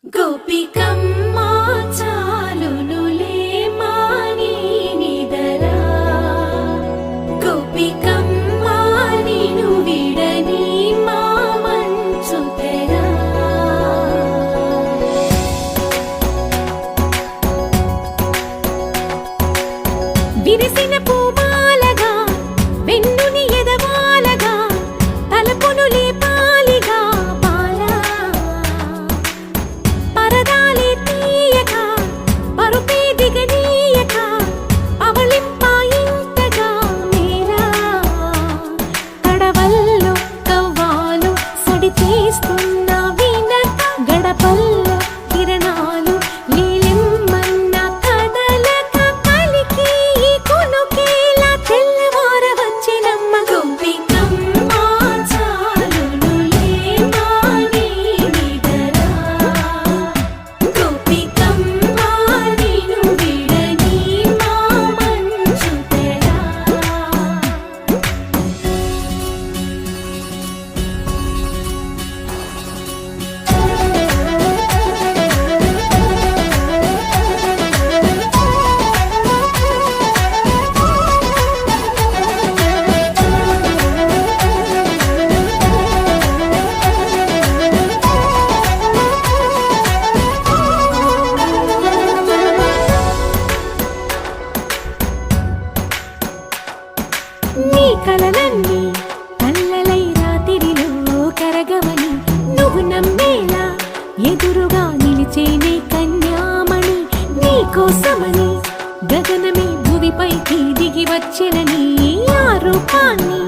గోపికమ్మా చాలునులే మాని నిదరా గోపికమ్మా నిను విడని మా మంచు తెరా విరిసిన పూమాలగా వెన్నుని ఎదవాలగా తలపును లేపాలిగా బాలా పరదాలే తీయక పరుపే దిగనీయక అవలింపాయింతగా మేరా కడవల్లో కవ్వాలు సడి చేస్తున్న వినత గడపల్లో కిరణాలు నీలిమ్మన్న కదలక కలికి ఈ కొనుకేలా తెల్లవార వచ్చినమ్మ గోపికమ్మా చాలునులే మాని నిదరా గోపికమ్మా నిను విడని మా మంచు తెరా నీ కలలన్నీ కళ్ళలై రాత్రిలో కరగవని నువ్వు నమ్మేలా ఎదురుగా నిలిచేనే కన్యామణి నీ కోసమని గగనమే భువిపైకి దిగి వచ్చినని ఆ రూపాన్ని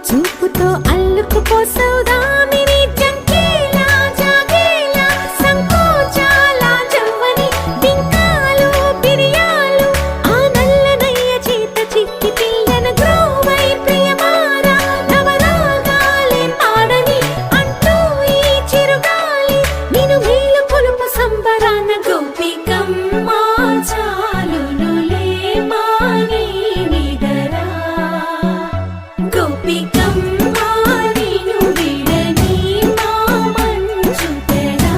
చూపుతో అల్లుకుపోసౌదామిని జంకేలా జాగేలా సంకోచాల జవ్వని బింకాలు బిరియాలు ఆ నల్లనయ్య చేత చిక్కి పిల్లన గ్రోవై ప్రియమారా నవరాగాలే పాడని అంటూ ఈ చిరుగాలి నిన్ను మేలు కొలుపు సంబరాన గోపికమ్మా చాలునులే మాని నిదరా గోపికమ్మా నిను విడని మా మంచు తెరా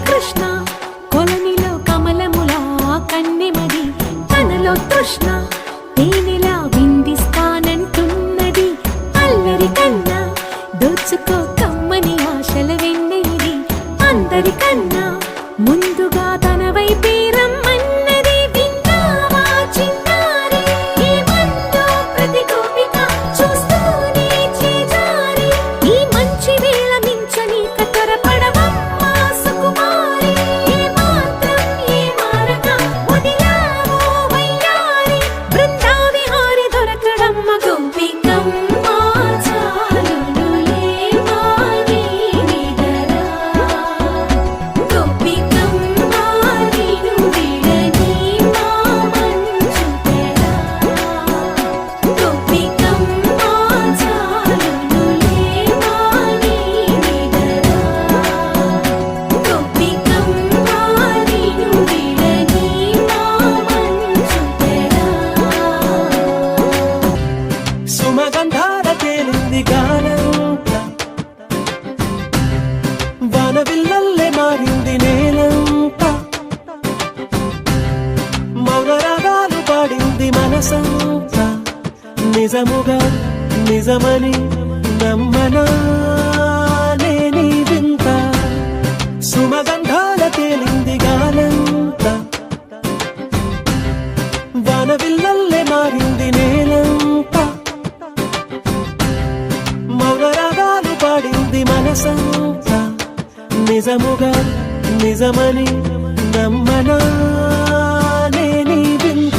కృష్ణ కొలనిలో కమలములా కన్నెమది తనలో తృష్ణ తేనెలా విందిస్తానంటున్నది అల్లరి కన్నా దోచుకో కమ్మని ఆశల వెన్నెయిది అందరికన్నా ముందుగా తన వైపే రమ్మన్నది విన్నావా చిన్నారి ఏమందో ప్రతి గోపిక చూస్తూనే చేజారి ఈ మంచి వేళ మించని కతరపడవమ్మా సుకుమారి ఏ మాత్రం ఏ మారక వదిలావో వయ్యారి బృందావిహారి దొరకడమ్మ గోపికమ్మా చాలునులే మాని నిదరా గోపికమ్మా నిను విడని మా మంచు తెరా గోపికమ్మా చాలునులే మాని నిదరా గోపికమ్మా నిను విడని మా మంచు తెరా సుమగంధాల తేలింది గానంత వానవిల్లల్లే మారింది నేలంత మౌనరాగాలు పాడింది మనసంత నిజముగా నిజమని నమ్మనా నేనీ వింత సుమగంధాల తేలింది గానంత వానవిల్లల్లే మారింది నేలంత మౌనరాగాలు పాడింది మనసంత నిజముగా నిజమని నమ్మనా నేనీ వింత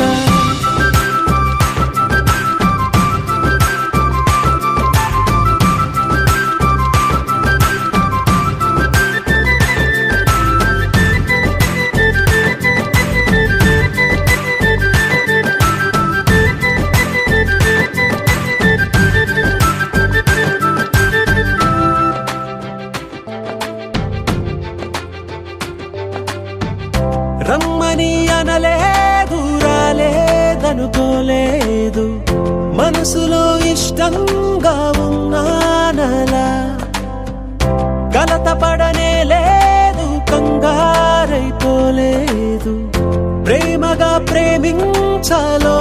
రమ్మని అనలేదు, రాలేదనుకోలేదు, మనసులో ఇష్టంగా ఉన్నానలా. కలత పడనే లేదు, కంగారైపోలేదు, ప్రేమగా ప్రేమించాలో